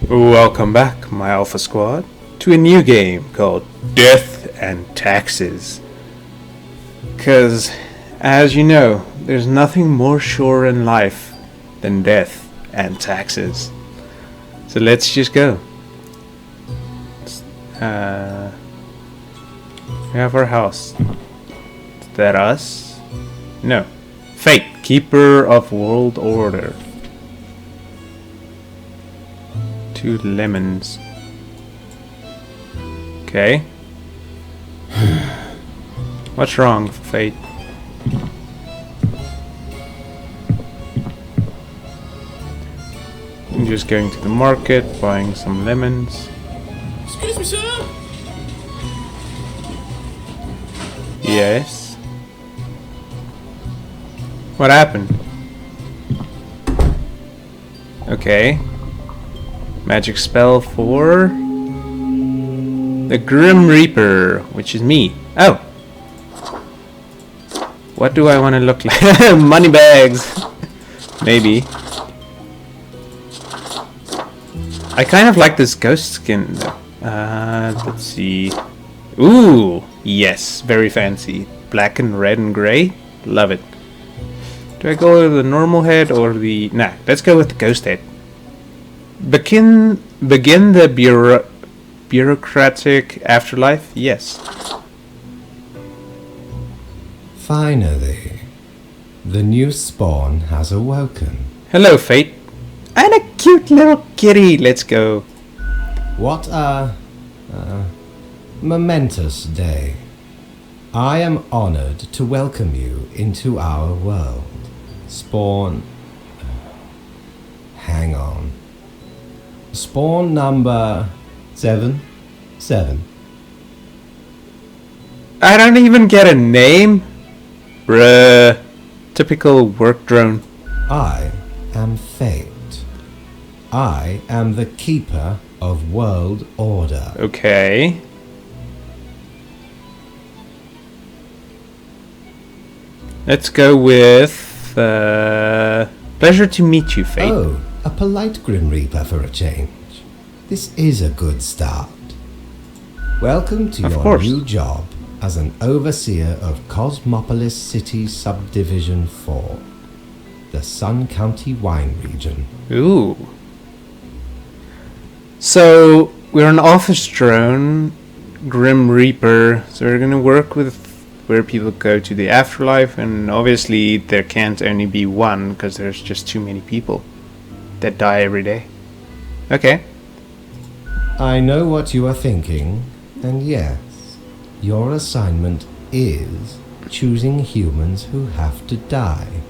Welcome back, my Alpha Squad, to a new game called Death and Taxes. Because, as you know, there's nothing more sure in life than death and taxes. So let's just go. We have our house. Is that us? No. Fate, Keeper of World Order. 2 lemons. Okay. What's wrong, Fate? I'm just going to the market, buying some lemons. Excuse me, sir. Yes. What happened? Okay. Magic spell for the Grim Reaper, which is me. Oh. What do I want to look like? Money bags. Maybe. I kind of like this ghost skin though. Let's see. Ooh, yes, very fancy. Black and red and gray. Love it. Do I go with the normal head or the... Nah, let's go with the ghost head. Begin the bureaucratic afterlife? Yes. Finally, the new spawn has awoken. Hello, Fate. And a cute little kitty. Let's go. What a momentous day. I am honored to welcome you into our world. Spawn... hang on. Spawn number 7? I don't even get a name. Bruh. Typical work drone. I am Fate. I am the Keeper of World Order. Okay. Let's go with... pleasure to meet you, Fate. Oh, a polite Grim Reaper for a change. This is a good start. Welcome to your new job as an overseer of Cosmopolis City Subdivision 4, the Sun County Wine Region. Ooh. So, we're an office drone, Grim Reaper, so we're gonna work with where people go to the afterlife, and obviously there can't only be one, because there's just too many people that die every day. Okay. I know what you are thinking, and yes, your assignment is choosing humans who have to die.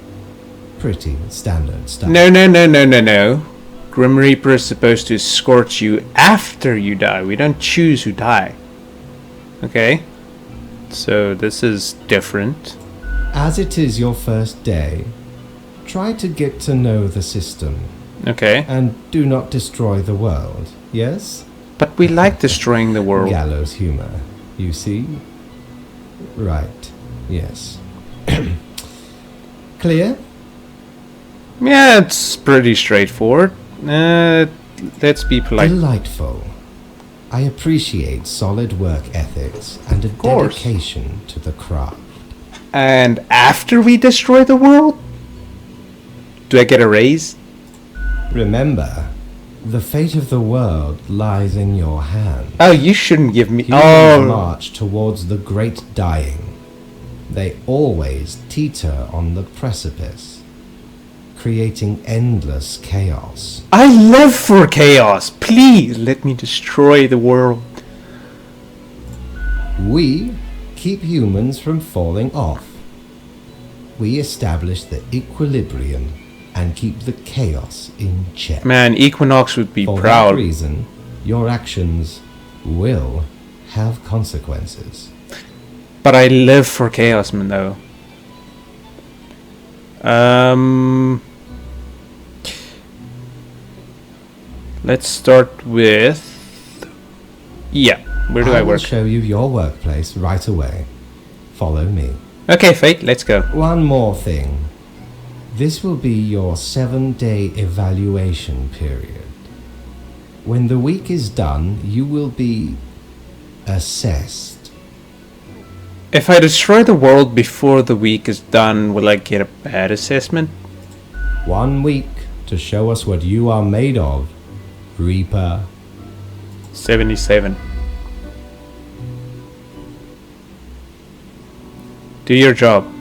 Pretty standard stuff. No. Grim Reaper is supposed to escort you after you die. We don't choose who die. Okay? So this is different. As it is your first day, try to get to know the system. Okay. And do not destroy the world, yes? But we like destroying the world. Gallows humor, you see? Right, yes. Clear? Yeah, it's pretty straightforward. Let's be polite. Delightful. I appreciate solid work ethics and a dedication to the craft. And after we destroy the world, do I get a raise? Remember, the fate of the world lies in your hands. Oh, you shouldn't give me... Humans march towards the great dying. They always teeter on the precipice, creating endless chaos. I live for chaos. Please let me destroy the world. We keep humans from falling off. We establish the equilibrium and keep the chaos in check. Man, Equinox would be For proud. that reason, your actions will have consequences. But I live for chaos, man, though. Let's start with... Yeah, where do I will work? show you your workplace right away. Follow me. Okay, Fate, let's go. One more thing. This will be your 7-day evaluation period. When the week is done, you will be assessed. If I destroy the world before the week is done, will I get a bad assessment? 1 week to show us what you are made of, Reaper. 77. Do your job.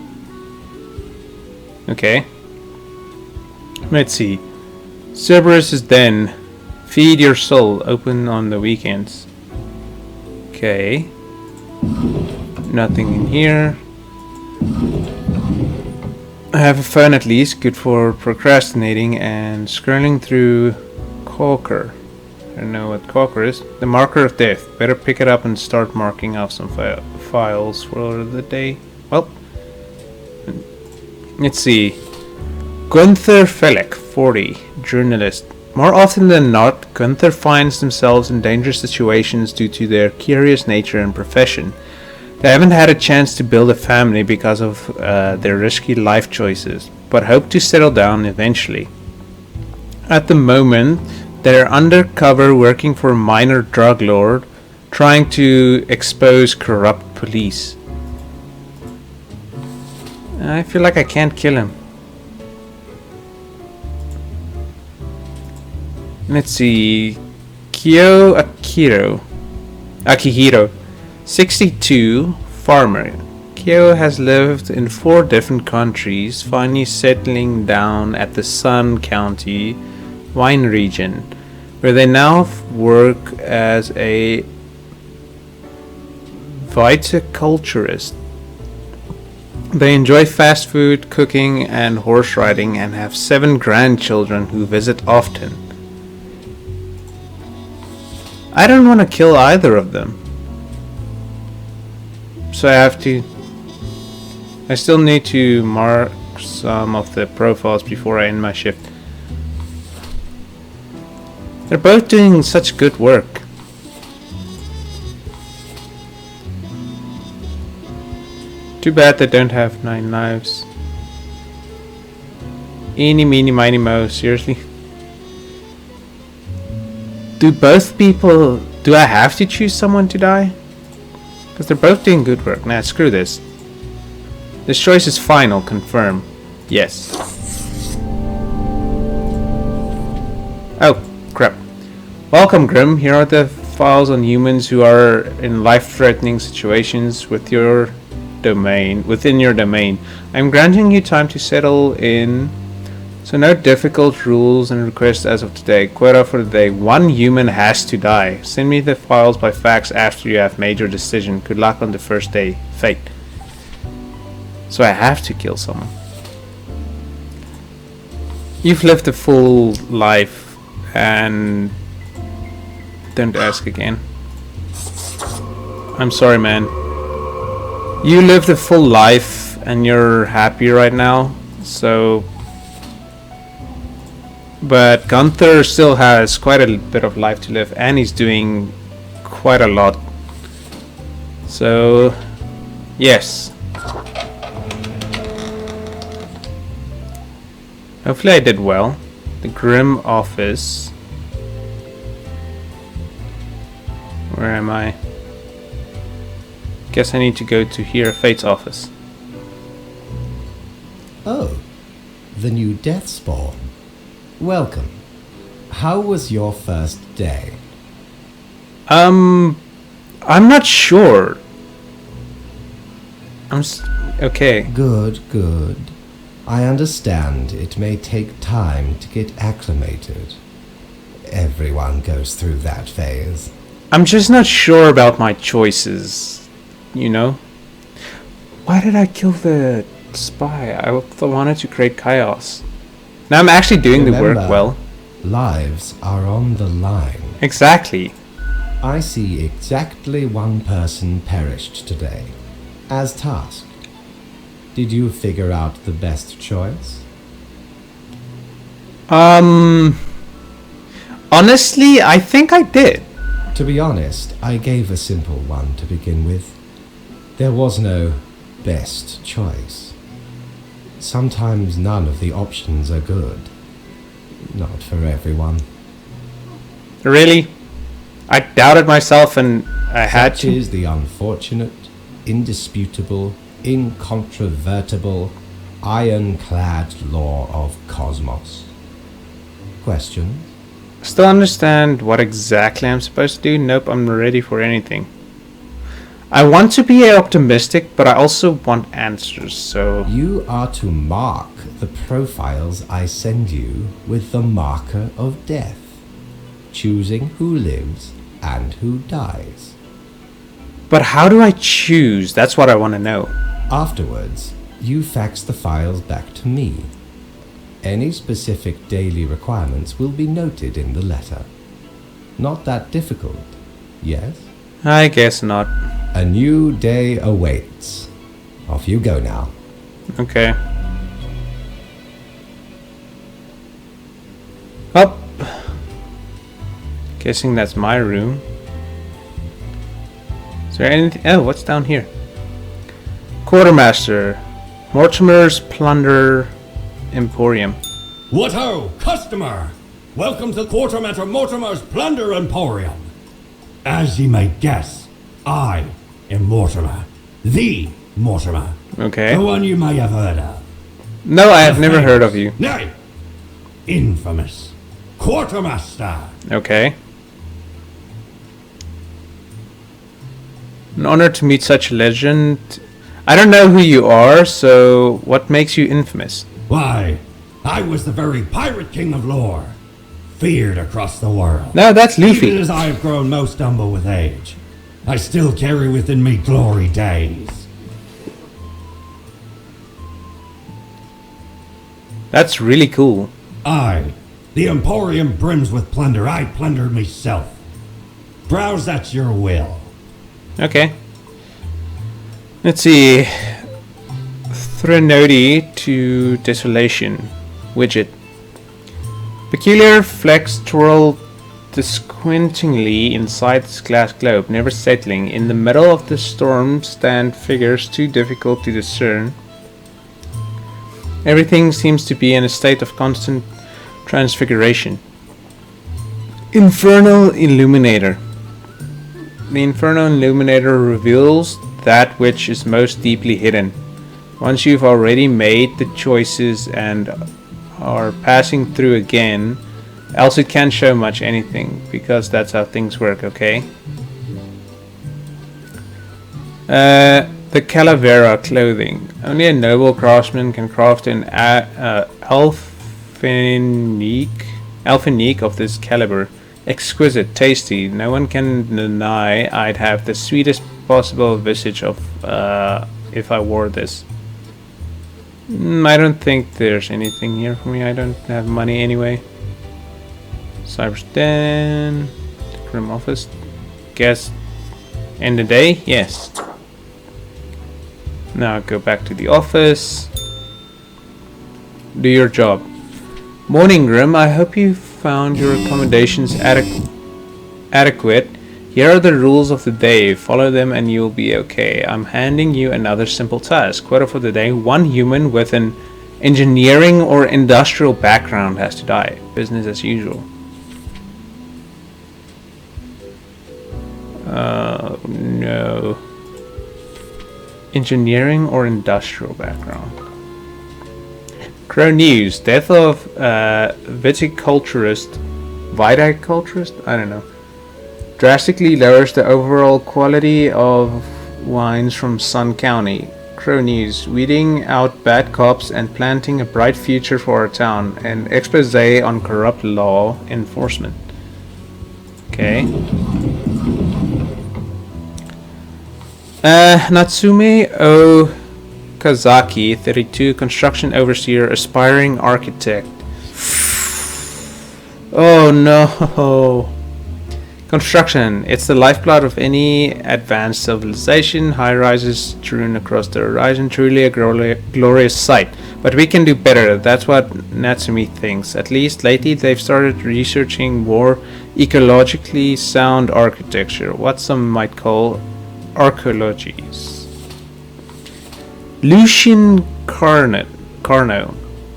Okay. Let's see. Cerberus is then. Feed your soul. Open on the weekends. Okay. Nothing in here. I have a phone at least. Good for procrastinating and scrolling through Caulker. I don't know what Caulker is. The marker of death. Better pick it up and start marking off some files for the day. Well, let's see. Gunther Felek, 40, journalist. More often than not, Gunther finds themselves in dangerous situations due to their curious nature and profession. They haven't had a chance to build a family because of their risky life choices, but hope to settle down eventually. At the moment, they're undercover working for a minor drug lord, trying to expose corrupt police. I feel like I can't kill him. Let's see. Akihiro. 62, farmer. Kyo has lived in 4 different countries, finally settling down at the Sun County wine region, where they now work as a viticulturist. They enjoy fast food, cooking, and horse riding, and have 7 grandchildren who visit often. I don't want to kill either of them. So I still need to mark some of the profiles before I end my shift. They're both doing such good work. Too bad they don't have 9 lives. Eeny, meeny, miny, mo, seriously? Do I have to choose someone to die? Because they're both doing good work. Nah, screw this. This choice is final, confirm. Yes. Oh, crap. Welcome, Grim. Here are the files on humans who are in life-threatening situations within your domain. I'm granting you time to settle in, so no difficult rules and requests as of today. Quota for the day. 1 human has to die. Send me the files by fax after you have made your decision. Good luck on the first day. Fate. So I have to kill someone. You've lived a full life and don't ask again. I'm sorry, man. You lived a full life and you're happy right now, so... But Gunther still has quite a bit of life to live, and he's doing quite a lot. So, yes. Hopefully I did well. The Grim office. Where am I? Guess I need to go to here, Fate's office. Oh, the new death spawn. Welcome. How was your first day? I'm not sure. Okay. Good. I understand it may take time to get acclimated. Everyone goes through that phase. I'm just not sure about my choices, you know? Why did I kill the spy? I wanted to create chaos. Now I'm actually doing the work well. Lives are on the line. Exactly. I see exactly 1 person perished today, as tasked. Did you figure out the best choice? Honestly, I think I did. To be honest, I gave a simple one to begin with. There was no best choice. Sometimes none of the options are good. Not for everyone. Really? I doubted myself and I had Such to. is the unfortunate, indisputable, incontrovertible, ironclad law of cosmos. Questions? Still understand what exactly I'm supposed to do? Nope, I'm not ready for anything. I want to be optimistic, but I also want answers, so... You are to mark the profiles I send you with the marker of death, choosing who lives and who dies. But how do I choose? That's what I want to know. Afterwards, you fax the files back to me. Any specific daily requirements will be noted in the letter. Not that difficult, yes? I guess not. A new day awaits. Off you go now. Okay. Up. Guessing that's my room. Is there anything? Oh, what's down here? Quartermaster. Mortimer's Plunder Emporium. What ho, customer! Welcome to Quartermaster Mortimer's Plunder Emporium. As ye may guess, I am Mortimer. The Mortimer. Okay. The one you may have heard of. No, I have The never famous, heard of you. Nay, infamous Quartermaster. Okay. An honor to meet such a legend. I don't know who you are, so what makes you infamous? Why, I was the very pirate king of lore, feared across the world. No, that's Even Luffy. as I have grown most humble with age, I still carry within me glory days. That's really cool. I, the Emporium brims with plunder, I plundered myself. Browse at your will. Okay. Let's see. Threnody to Desolation. Widget. Peculiar flecks twirl disquietingly inside this glass globe, never settling. In the middle of the storm stand figures too difficult to discern. Everything seems to be in a state of constant transfiguration. Infernal Illuminator. The Infernal Illuminator reveals that which is most deeply hidden. Once you've already made the choices and are passing through again, else it can't show much anything, because that's how things work, okay? The Calavera clothing. Only a noble craftsman can craft an alphinique of this caliber. Exquisite, tasty. No one can deny I'd have the sweetest possible visage of if I wore this. I don't think there's anything here for me. I don't have money anyway. Cyber's Den. Grim Office. Guess end the day? Yes. Now go back to the office. Do your job. Morning, Grim. I hope you found your accommodations adequate. Here are the rules of the day. Follow them and you'll be okay. I'm handing you another simple task. Quota for the day. One human with an engineering or industrial background has to die. Business as usual. No. Engineering or industrial background. Crow News. Death of viticulturist. I don't know. Drastically lowers the overall quality of wines from Sun County. Crow News. Weeding out bad cops and planting a bright future for our town. An expose on corrupt law enforcement. Okay. Natsume Okazaki, 32, construction overseer, aspiring architect. Oh no. Construction. It's the lifeblood of any advanced civilization. High rises strewn across the horizon. Truly a glorious sight. But we can do better. That's what Natsume thinks. At least lately they've started researching more ecologically sound architecture. What some might call archaeologies. Lucian Carno,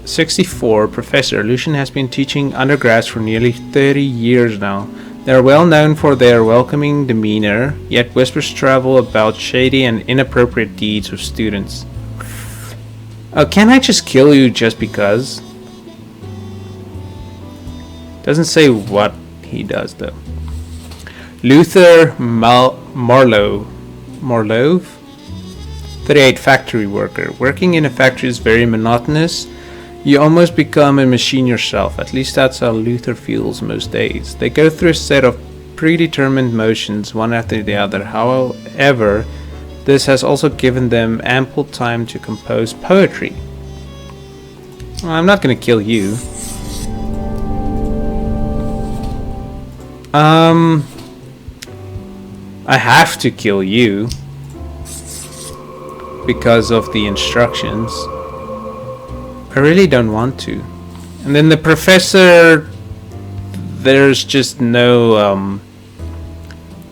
64, professor. Lucian has been teaching undergrads for nearly 30 years now. They are well known for their welcoming demeanor, yet whispers travel about shady and inappropriate deeds with students. Oh, can I just kill you just because? Doesn't say what he does though. Luther Marlowe. 38, factory worker. Working in a factory is very monotonous. You almost become a machine yourself. At least that's how Luther feels most days. They go through a set of predetermined motions, one after the other. However, this has also given them ample time to compose poetry. Well, I'm not gonna kill you. I have to kill you because of the instructions. I really don't want to. And then the professor, there's just no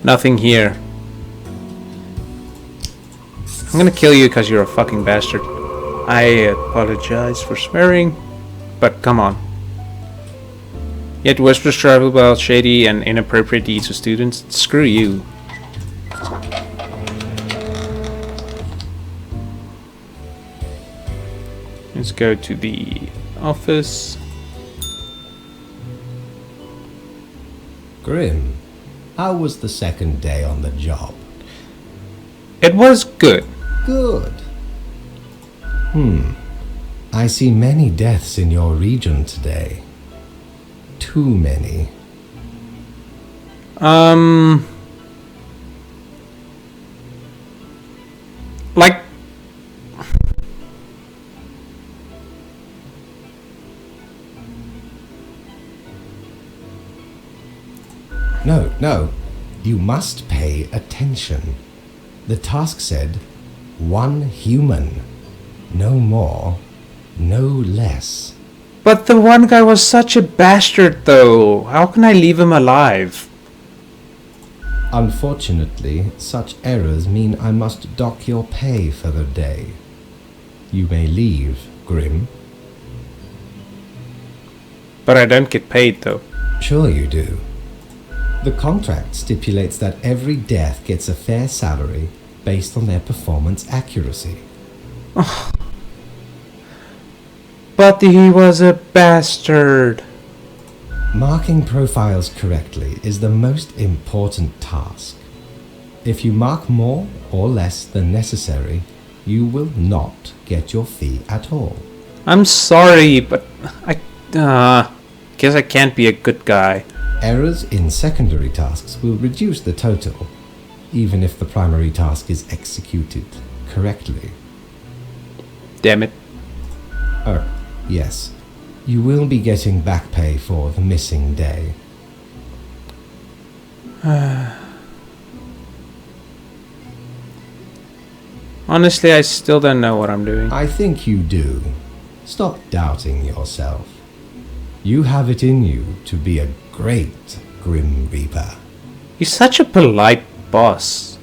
nothing here. I'm gonna kill you because you're a fucking bastard. I apologize for swearing, but come on. Yet whispers travel about shady and inappropriate deeds of students. Screw you. Let's go to the office. Grim, how was the second day on the job? It was good. Good. I see many deaths in your region today. Too many. Like... No. You must pay attention. The task said, 1 human. No more, no less. But the one guy was such a bastard though. How can I leave him alive? Unfortunately, such errors mean I must dock your pay for the day. You may leave, Grim. But I don't get paid though. Sure you do. The contract stipulates that every death gets a fair salary based on their performance accuracy. But he was a bastard. Marking profiles correctly is the most important task. If you mark more or less than necessary, you will not get your fee at all. I'm sorry, but I guess I can't be a good guy. Errors in secondary tasks will reduce the total, even if the primary task is executed correctly. Damn it. Yes. You will be getting back pay for the missing day. Honestly, I still don't know what I'm doing. I think you do. Stop doubting yourself. You have it in you to be a great Grim Reaper. He's such a polite boss.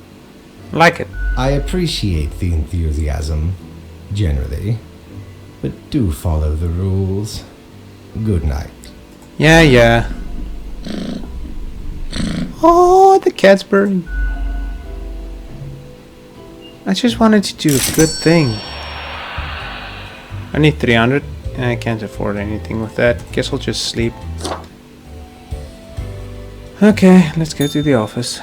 I like it. I appreciate the enthusiasm, generally, but do follow the rules. Good night. Yeah. Oh, the cat's purring. I just wanted to do a good thing. I need 300. I can't afford anything with that. Guess I'll just sleep. Okay, let's go to the office.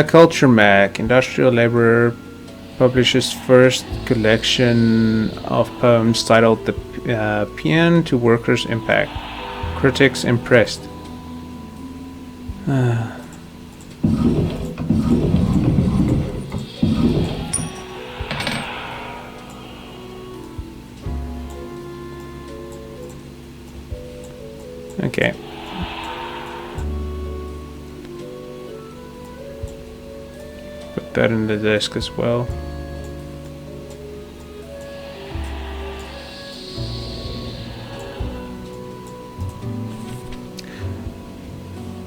Culture Mag. Industrial Laborer publishes first collection of poems titled The Paean to Workers' Impact. Critics impressed. Okay. Put that in the desk as well.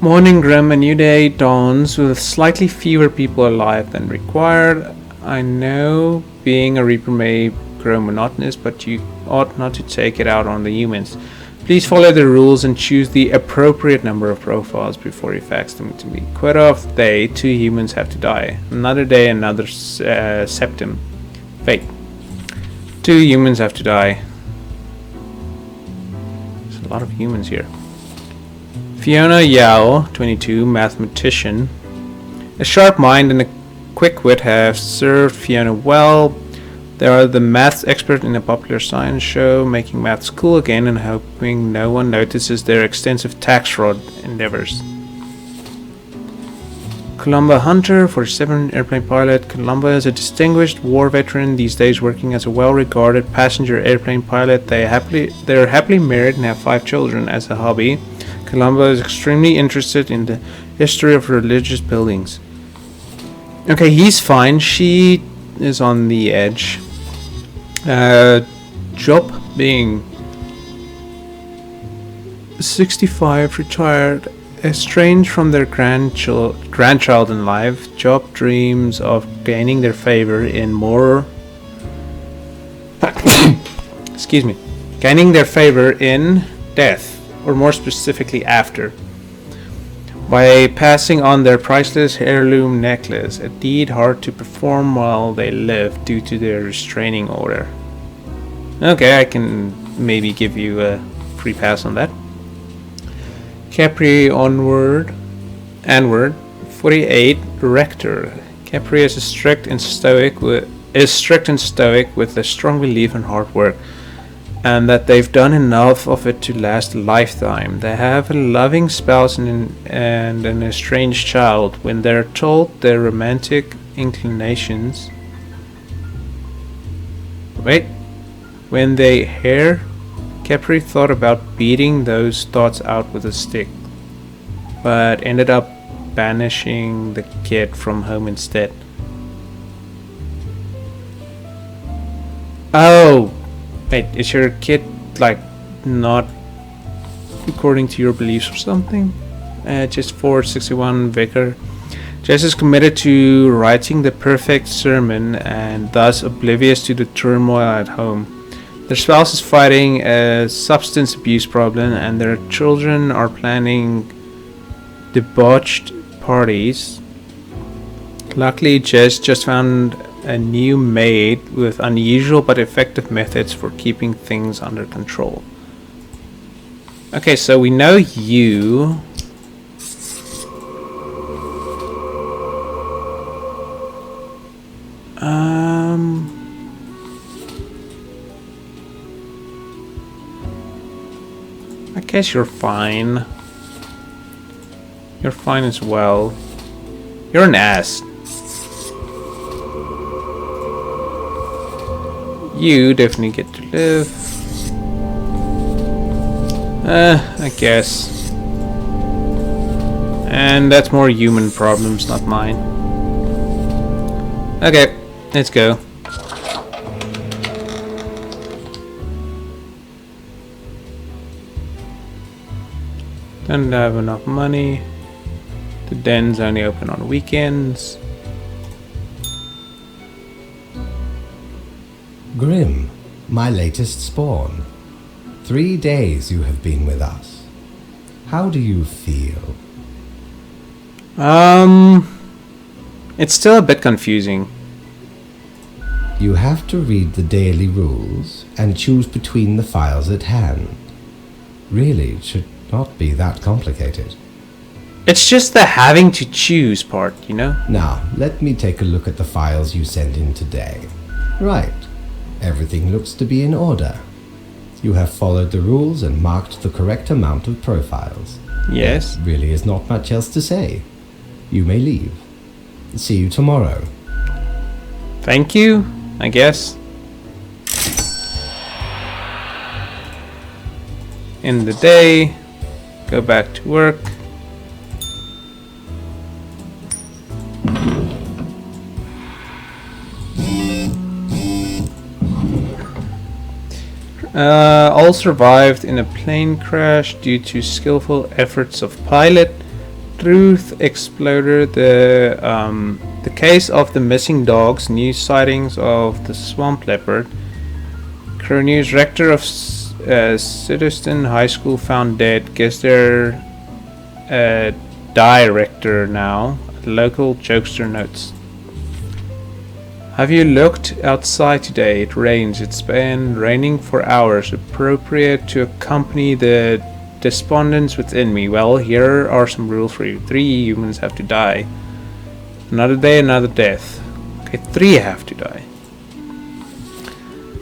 Morning Grim, a new day dawns with slightly fewer people alive than required. I know being a Reaper may grow monotonous, but you ought not to take it out on the humans. Please follow the rules and choose the appropriate number of profiles before you fax them to me. Quit-off day, 2 humans have to die. Another day, another septum. Fate. 2 humans have to die. There's a lot of humans here. Fiona Yao, 22, mathematician. A sharp mind and a quick wit have served Fiona well. They are the maths expert in a popular science show, making maths cool again and hoping no one notices their extensive tax fraud endeavors. Columba Hunter, 47, airplane pilot. Columba is a distinguished war veteran, these days working as a well-regarded passenger airplane pilot. They are happily married and have 5 children as a hobby. Columba is extremely interested in the history of religious buildings. Okay, he's fine. She is on the edge. Job being 65, retired, estranged from their grandchild in life. Job dreams of gaining their favor in more gaining their favor in death, or more specifically after, by passing on their priceless heirloom necklace, a deed hard to perform while they live due to their restraining order. Okay, I can maybe give you a free pass on that. Capri Anward, 48, rector. Capri is strict and stoic with a strong belief in hard work, and that they've done enough of it to last a lifetime. They have a loving spouse and an estranged child. When they're told their romantic inclinations... When they hear... Capri thought about beating those thoughts out with a stick, but ended up banishing the kid from home instead. Oh! Wait, is your kid, like, not according to your beliefs or something? Just 461 Vicar. Jess is committed to writing the perfect sermon and thus oblivious to the turmoil at home. Their spouse is fighting a substance abuse problem, and their children are planning debauched parties. Luckily, Jess just found a new maid with unusual but effective methods for keeping things under control. Okay, so we know you. I guess you're fine. You're fine as well. You're an ass. You definitely get to live. I guess. And that's more human problems, not mine. Okay, let's go. Don't have enough money. The den's only open on weekends. Grim, my latest spawn. 3 days you have been with us. How do you feel? It's still a bit confusing. You have to read the daily rules and choose between the files at hand. Really, it should not be that complicated. It's just the having to choose part, you know? Now, let me take a look at the files you sent in today. Right. Everything looks to be in order. You have followed the rules and marked the correct amount of profiles. Yes. There really is not much else to say. You may leave. See you tomorrow. Thank you, I guess. In the day, go back to work. All survived in a plane crash due to skillful efforts of pilot. Truth Exploder, the case of the missing dogs, new sightings of the swamp leopard, Crow News, rector of Citizen High School found dead. Guess they're director now. Local jokester notes. Have you looked outside today? It rains. It's been raining for hours. Appropriate to accompany the despondence within me. Well, here are some rules for you. 3 humans have to die. Another day, another death. Okay, 3 have to die.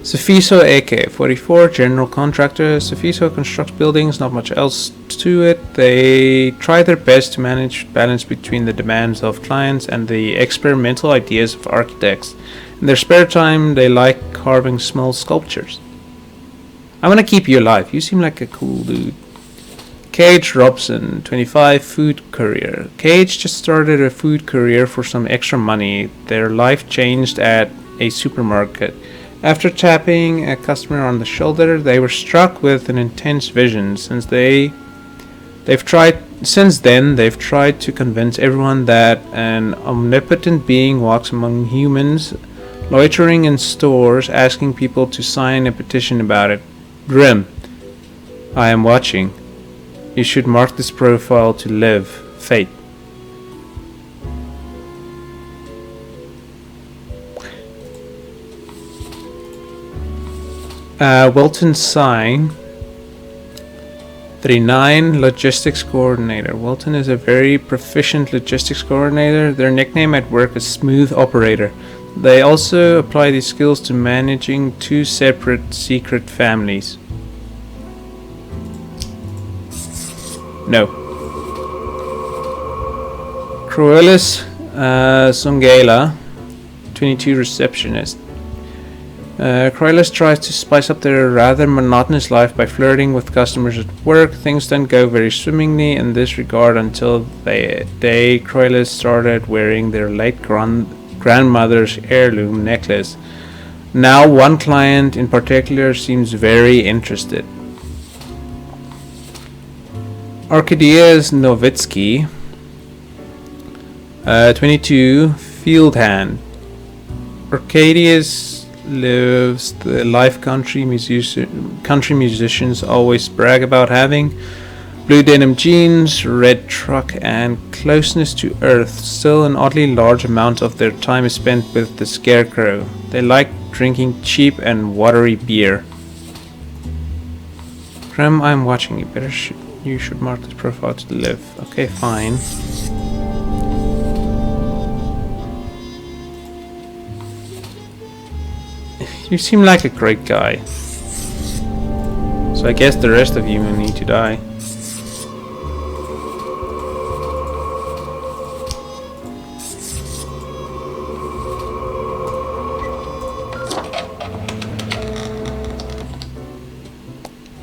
Sophiso AK-44, general contractor. Sophiso constructs buildings, not much else to it. They try their best to manage balance between the demands of clients and the experimental ideas of architects. In their spare time, they like carving small sculptures. I want to keep you alive. You seem like a cool dude. Cage Robson, 25, food courier. Cage just started a food courier for some extra money. Their life changed at a supermarket. After tapping a customer on the shoulder, they were struck with an intense vision. Since then, they've tried to convince everyone that an omnipotent being walks among humans, loitering in stores, asking people to sign a petition about it. Grim, I am watching. You should mark this profile to live. Fate. Wilton Sign 39, logistics coordinator. Wilton is a very proficient logistics coordinator. Their nickname at work is Smooth Operator. They also apply these skills to managing 2 separate secret families. No. Cruelis Sungela, 22, receptionist. Cruelis tries to spice up their rather monotonous life by flirting with customers at work. Things don't go very swimmingly in this regard until the day Cruelis started wearing their late grandmother's heirloom necklace. Now one client in particular seems very interested. Arcadius Novitsky, 22, field hand. Arcadius lives the life country musicians always brag about having. Blue denim jeans, red truck, and closeness to earth. Still, an oddly large amount of their time is spent with the scarecrow. They like drinking cheap and watery beer. Grim, I'm watching you. You should mark this profile to live. Okay, fine. You seem like a great guy. So I guess the rest of you need to die.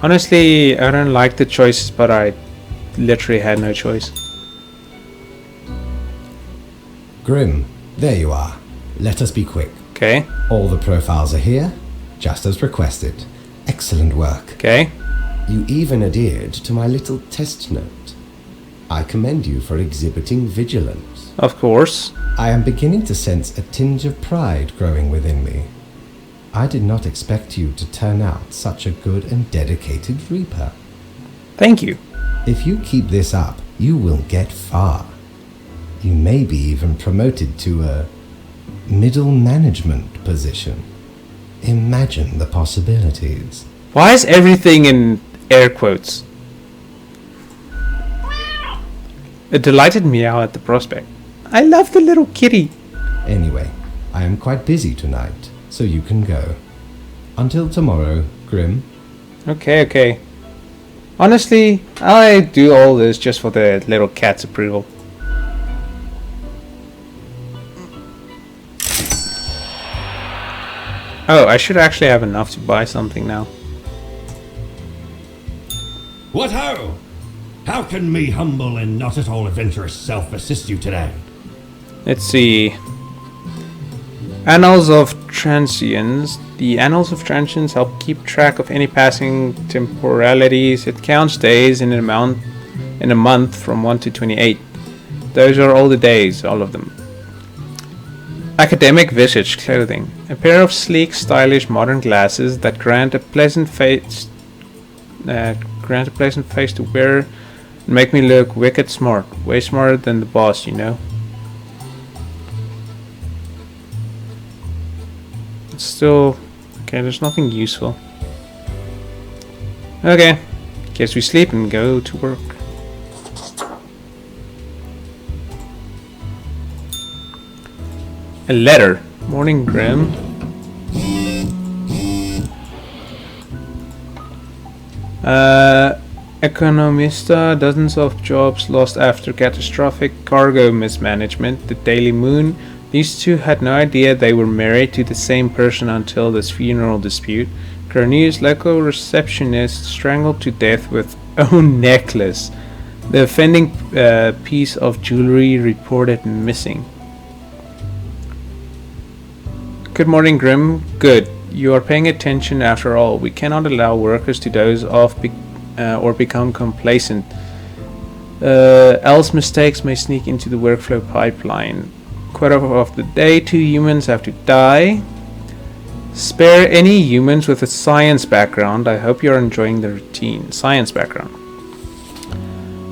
Honestly, I don't like the choices, but I literally had no choice. Grim, there you are. Let us be quick. Okay. All the profiles are here, just as requested. Excellent work. Okay. You even adhered to my little test note. I commend you for exhibiting vigilance. Of course. I am beginning to sense a tinge of pride growing within me. I did not expect you to turn out such a good and dedicated Reaper. Thank you. If you keep this up, you will get far. You may be even promoted to a middle management position. Imagine the possibilities. Why is everything in air quotes? A delighted meow at the prospect. I love the little kitty. Anyway, I am quite busy tonight, so you can go. Until tomorrow, Grim. Okay. Honestly, I do all this just for the little cat's approval. Oh, I should actually have enough to buy something now. What ho! How can me humble and not at all adventurous self assist you today? Let's see. Annals of Transience. The Annals of Transience help keep track of any passing temporalities. It counts days in a month from 1 to 28. Those are all the days, all of them. Academic visage clothing. A pair of sleek, stylish, modern glasses that grant a pleasant face to wear and make me look wicked smart. Way smarter than the boss, you know. It's still... okay, there's nothing useful. Okay. Guess we sleep and go to work. A letter. Morning, Grim. Economista, dozens of jobs lost after catastrophic cargo mismanagement. The Daily Moon. These two had no idea they were married to the same person until this funeral dispute. Cornelius, local receptionist, strangled to death with own necklace. The offending piece of jewelry reported missing. Good morning, Grim. Good. You are paying attention after all. We cannot allow workers to doze off or become complacent. Else mistakes may sneak into the workflow pipeline. Quote of the day, 2 humans have to die. Spare any humans with a science background. I hope you're enjoying the routine. Science background.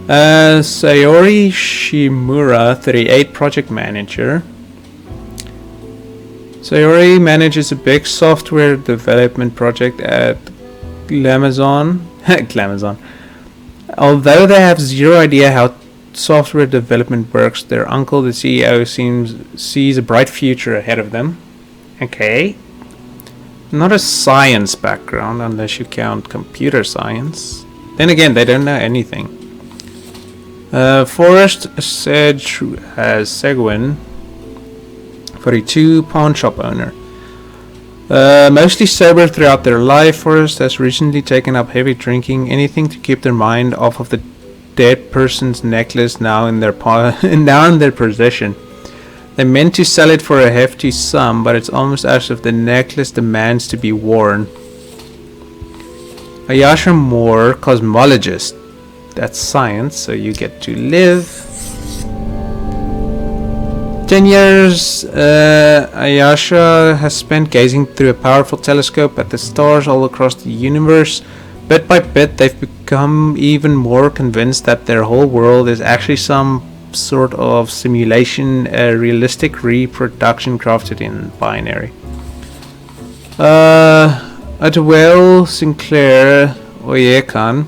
Sayori Shimura, 38, project manager. Sayori manages a big software development project at Glamazon. Glamazon. Although they have zero idea how software development works, their uncle, the CEO, sees a bright future ahead of them. Okay. Not a science background unless you count computer science. Then again, they don't know anything. Forrest Seguin, 42, pawn shop owner. Mostly sober throughout their life, Forrest has recently taken up heavy drinking, anything to keep their mind off of the dead person's necklace now in their possession. They meant to sell it for a hefty sum, but it's almost as if the necklace demands to be worn. Ayasha Moore, cosmologist. That's science, so you get to live. 10 years, Ayasha has spent gazing through a powerful telescope at the stars all across the universe. Bit by bit, they've become even more convinced that their whole world is actually some sort of simulation, a realistic reproduction crafted in binary. Adwale Sinclair Oyekan,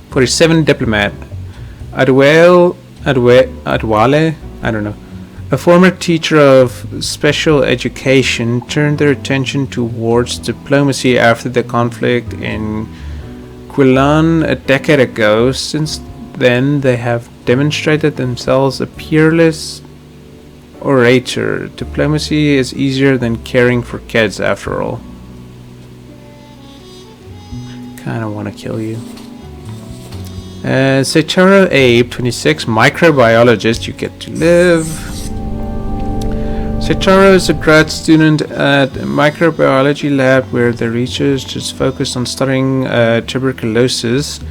47, diplomat. Adwale, I don't know. A former teacher of special education turned their attention towards diplomacy after the conflict in Quilan a decade ago. Since then, they have demonstrated themselves a peerless orator. Diplomacy is easier than caring for kids, after all. Kinda wanna kill you. Seicharo Abe, 26, microbiologist, you get to live. Seicharo is a grad student at a microbiology lab where the research is focused on studying tuberculosis.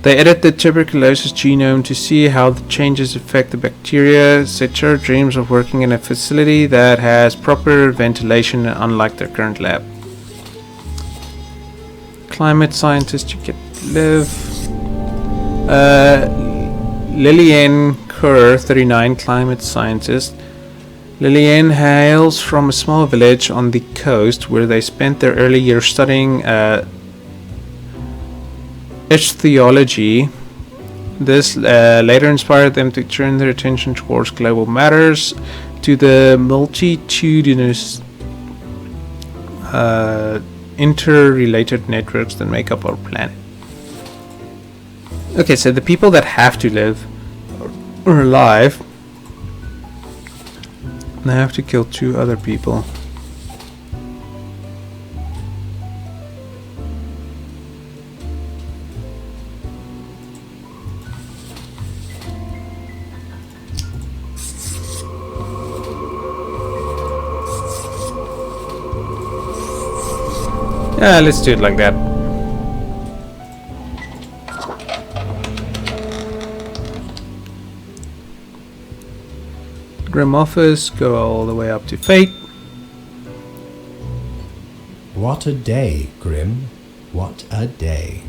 They edit the tuberculosis genome to see how the changes affect the bacteria. Seicharo dreams of working in a facility that has proper ventilation, unlike their current lab. Climate scientist, you get to live. Lillian Kerr, 39, climate scientist. Lillian hails from a small village on the coast where they spent their early years studying ichthyology. This later inspired them to turn their attention towards global matters, to the multitudinous interrelated networks that make up our planet. Okay, so the people that have to live are alive. They have to kill 2 other people. Yeah, let's do it like that. Grim Office, go all the way up to Fate. What a day, Grim. What a day.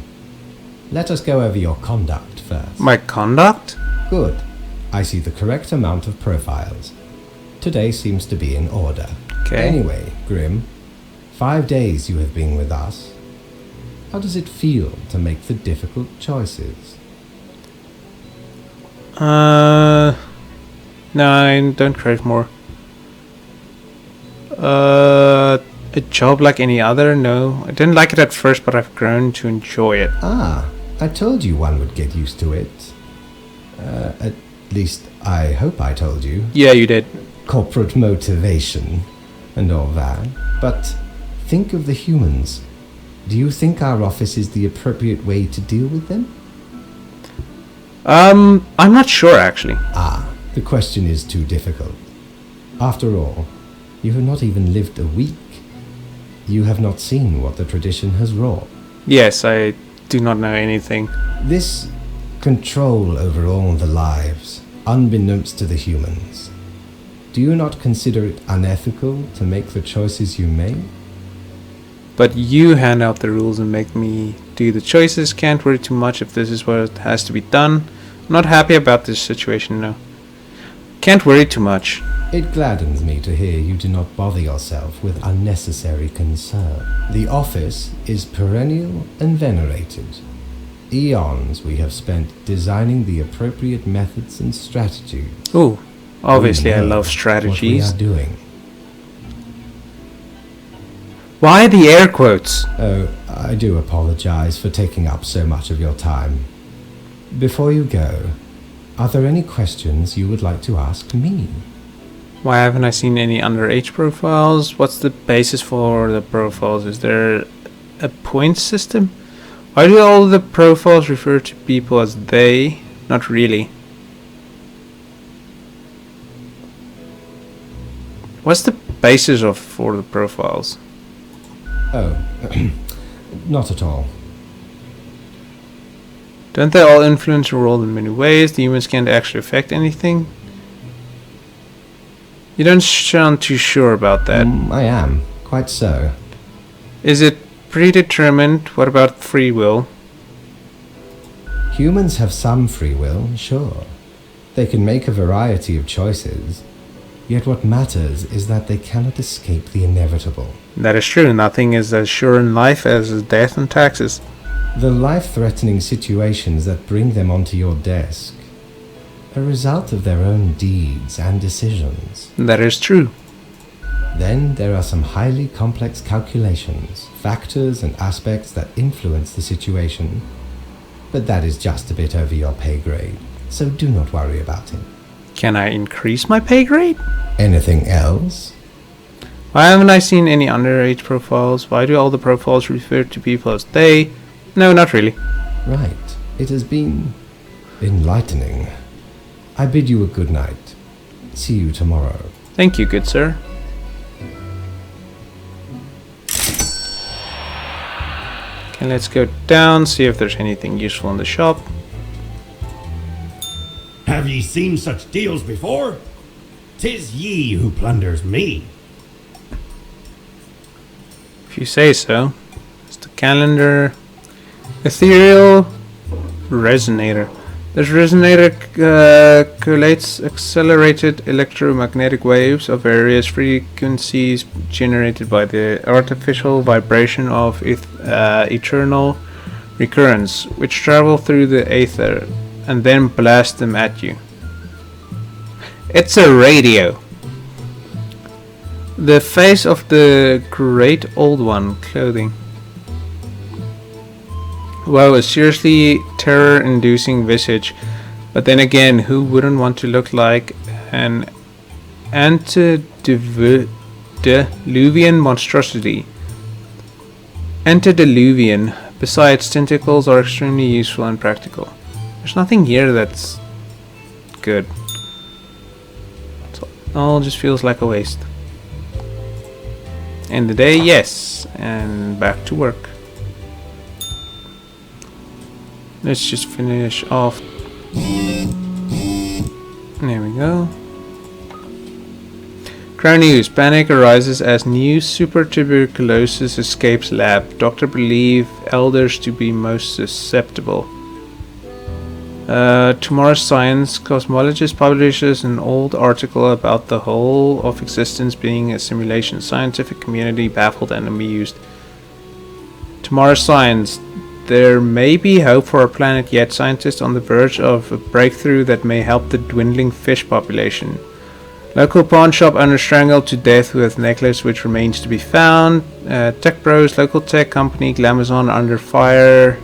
Let us go over your conduct first. My conduct? Good. I see the correct amount of profiles. Today seems to be in order. Okay. Anyway, Grim, 5 days you have been with us. How does it feel to make the difficult choices? No, I don't crave more. A job like any other? No. I didn't like it at first, but I've grown to enjoy it. Ah, I told you one would get used to it. At least, I hope I told you. Yeah, you did. Corporate motivation and all that. But think of the humans. Do you think our office is the appropriate way to deal with them? I'm not sure, actually. Ah, the question is too difficult. After all, you have not even lived a week. You have not seen what the tradition has wrought. Yes, I do not know anything. This control over all the lives, unbeknownst to the humans. Do you not consider it unethical to make the choices you make? But you hand out the rules and make me do the choices. Can't worry too much if this is what has to be done. I'm not happy about this situation, no. Can't worry too much. It gladdens me to hear you do not bother yourself with unnecessary concern. The office is perennial and venerated. Eons we have spent designing the appropriate methods and strategies. Ooh, obviously I We know love strategies. what we are doing. Why the air quotes? Oh, I do apologize for taking up so much of your time. Before you go, are there any questions you would like to ask me? Why haven't I seen any underage profiles? What's the basis for the profiles? Is there a point system? Why do all the profiles refer to people as they? Not really. What's the basis for the profiles? Oh, not at all. Don't they all influence your world in many ways? The humans can't actually affect anything? You don't sound too sure about that. I am, quite so. Is it predetermined? What about free will? Humans have some free will, sure. They can make a variety of choices. Yet what matters is that they cannot escape the inevitable. That is true. Nothing is as sure in life as death and taxes. The life-threatening situations that bring them onto your desk are a result of their own deeds and decisions. That is true. Then there are some highly complex calculations, factors and aspects that influence the situation. But that is just a bit over your pay grade, so do not worry about it. Can I increase my pay grade? Anything else? Why haven't I seen any underage profiles? Why do all the profiles refer to people as they? No, not really. Right. It has been enlightening. I bid you a good night. See you tomorrow. Thank you, good sir. Okay, let's go down, see if there's anything useful in the shop. Have ye seen such deals before? 'Tis ye who plunders me. If you say so. It's the calendar. Ethereal resonator. This resonator collates accelerated electromagnetic waves of various frequencies generated by the artificial vibration of eternal recurrence, which travel through the aether and then blast them at you. It's a radio. The face of the great old one clothing. Wow, a seriously terror-inducing visage. But then again, who wouldn't want to look like an antediluvian monstrosity? Antediluvian. Besides, tentacles are extremely useful and practical. There's nothing here that's good. It all just feels like a waste. End the day, yes, and back to work. Let's just finish off. There we go. Crown News. Panic arises as new super tuberculosis escapes lab. Doctor believe elders to be most susceptible. Tomorrow's Science. Cosmologist publishes an old article about the whole of existence being a simulation. Scientific community baffled and amused. Tomorrow's Science. There may be hope for our planet, yet scientists on the verge of a breakthrough that may help the dwindling fish population. Local pawn shop owner strangled to death with necklace which remains to be found. Tech Bros, local tech company Glamazon under fire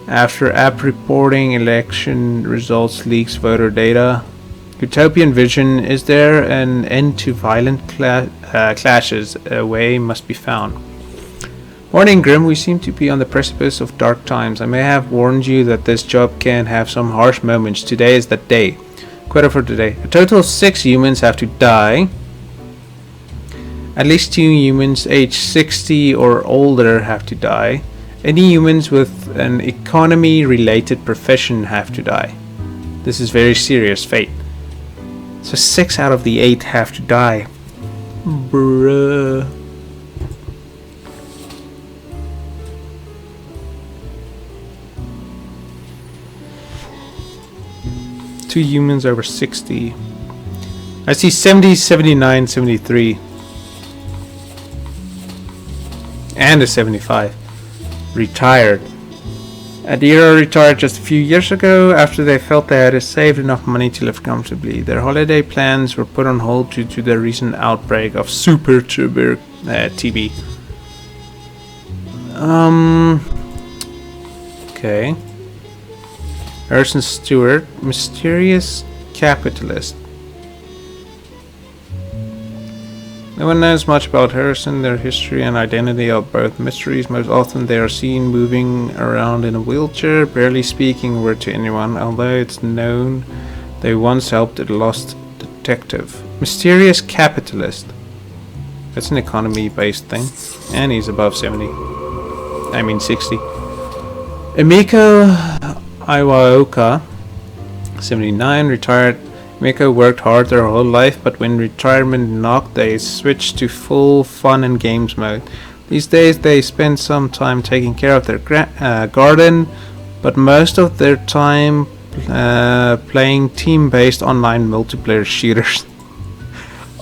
after app reporting election results leaks voter data. Utopian vision. Is there an end to violent clashes? A way must be found. Warning Grim, we seem to be on the precipice of dark times. I may have warned you that this job can have some harsh moments. Today is that day. Quota for today. A total of 6 humans have to die. At least 2 humans aged 60 or older have to die. Any humans with an economy-related profession have to die. This is very serious fate. So 6 out of the 8 have to die. Bruh. Two humans over 60. I see 70, 79, 73. And a 75. Retired. Adira retired just a few years ago after they felt they had saved enough money to live comfortably. Their holiday plans were put on hold due to the recent outbreak of super TB. Okay. Harrison Stewart, mysterious capitalist. No one knows much about Harrison. Their history and identity are both mysteries. Most often they are seen moving around in a wheelchair, barely speaking a word to anyone, although it's known they once helped a lost detective. Mysterious capitalist. That's an economy-based thing. And he's above 70. I mean 60. Emiko Iwaoka, 79, retired. Miko worked hard their whole life, but when retirement knocked, they switched to full fun and games mode. These days, they spend some time taking care of their garden, but most of their time playing team-based online multiplayer shooters.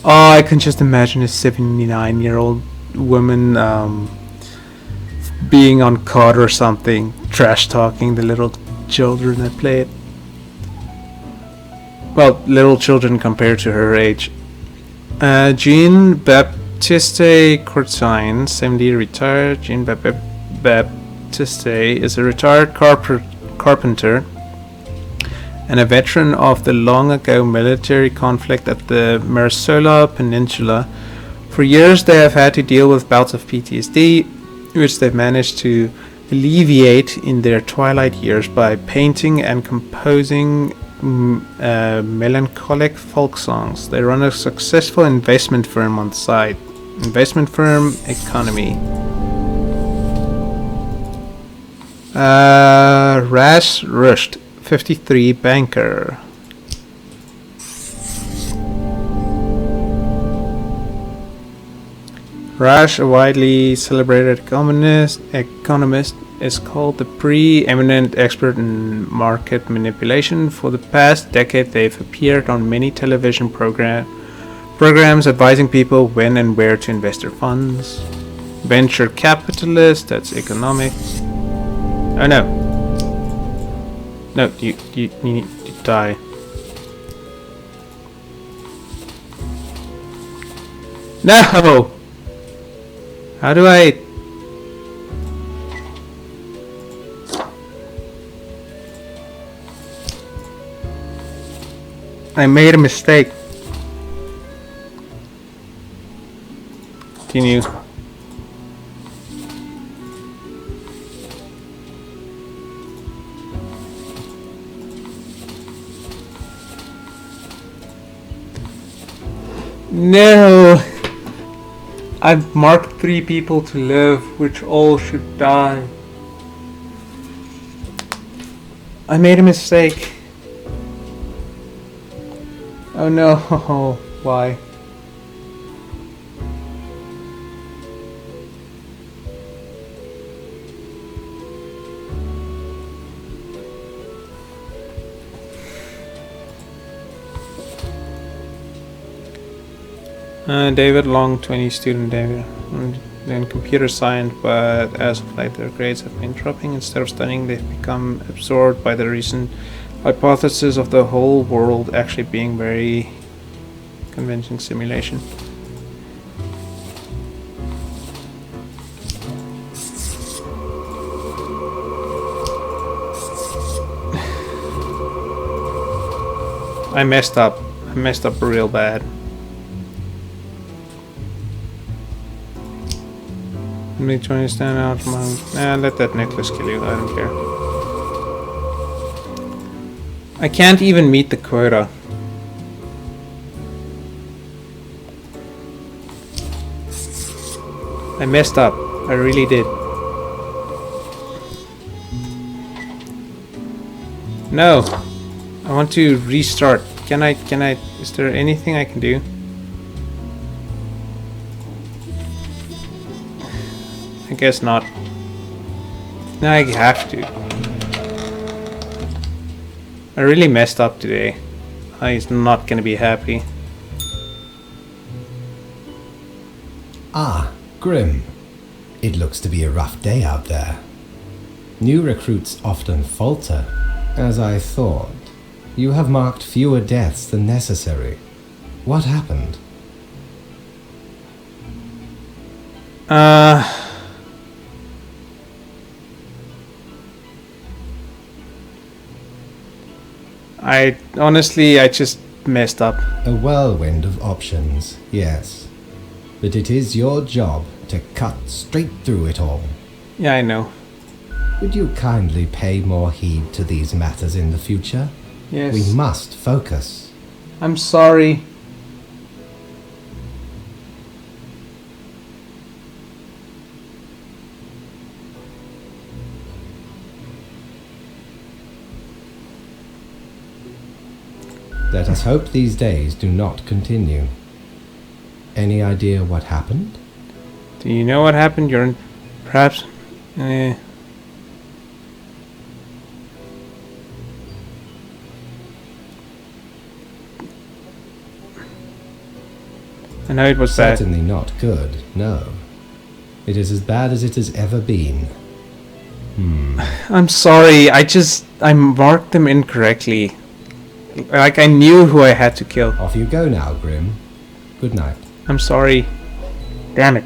Oh, I can just imagine a 79-year-old woman being on COD or something, trash-talking the little children that play it. Well, little children compared to her age. Jean Baptiste Courtine, 70, retired. Jean Baptiste is a retired carpenter and a veteran of the long-ago military conflict at the Marsola Peninsula. For years they have had to deal with bouts of PTSD, which they've managed to alleviate in their twilight years by painting and composing melancholic folk songs. They run a successful investment firm on the side. Investment firm economy. Ras Rusht, 53, banker. Rash, a widely celebrated economist, is called the pre-eminent expert in market manipulation. For the past decade, they've appeared on many television programs advising people when and where to invest their funds. Venture capitalist, that's economics. Oh no. No, you need to die. No! How do I... I made a mistake. Continue. No! I've marked 3 people to live, which all should die. I made a mistake. Oh no, why? David Long, 20, student David. And then computer science, but as of late their grades have been dropping. Instead of studying, they've become absorbed by the recent hypothesis of the whole world actually being very convincing simulation. I messed up. I messed up real bad. Me trying to stand out from let that necklace kill you, I don't care. I can't even meet the quota. I messed up. I really did. No. I want to restart. Can I, is there anything I can do? I guess not. No, I have to. I really messed up today. He's not gonna be happy. Ah, Grim. It looks to be a rough day out there. New recruits often falter, as I thought. You have marked fewer deaths than necessary. What happened? I just messed up. A whirlwind of options, yes. But it is your job to cut straight through it all. Yeah, I know. Would you kindly pay more heed to these matters in the future? Yes. We must focus. I'm sorry. Let us hope these days do not continue. Any idea what happened? Do you know what happened? You're perhaps... I know it was bad. Certainly not good, no. It is as bad as it has ever been. I'm sorry, I marked them incorrectly. Like, I knew who I had to kill. Off you go now, Grim. Good night. I'm sorry. Damn it.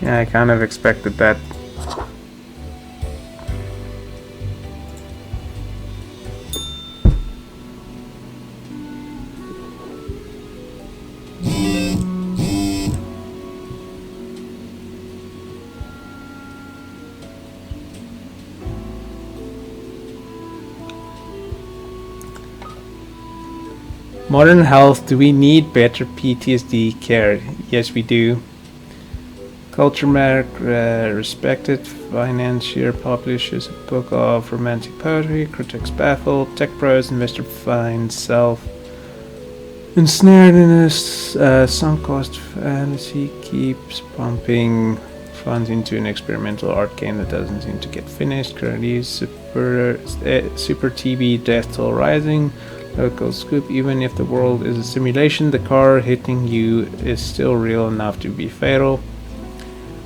Yeah, I kind of expected that. Modern health, do we need better PTSD care? Yes, we do. Culture Mark, respected financier, publishes a book of romantic poetry, critics baffled, tech pros, investor finds self ensnared in a sunk cost fantasy, keeps pumping funds into an experimental art game that doesn't seem to get finished. Currently, super TB death toll rising. Local scoop, even if the world is a simulation, the car hitting you is still real enough to be fatal.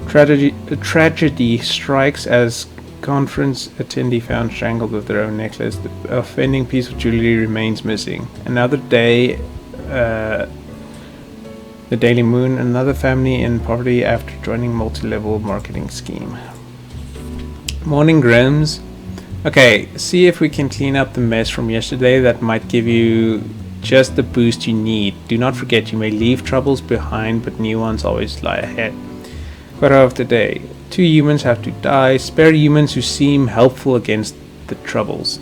Tragedy strikes as conference attendee found strangled with their own necklace. The offending piece of jewelry remains missing. Another day, the Daily Moon, another family in poverty after joining multi-level marketing scheme. Morning Grims. Okay, see if we can clean up the mess from yesterday. That might give you just the boost you need. Do not forget, you may leave troubles behind, but new ones always lie ahead. Quote of the day. 2 humans have to die. Spare humans who seem helpful against the troubles.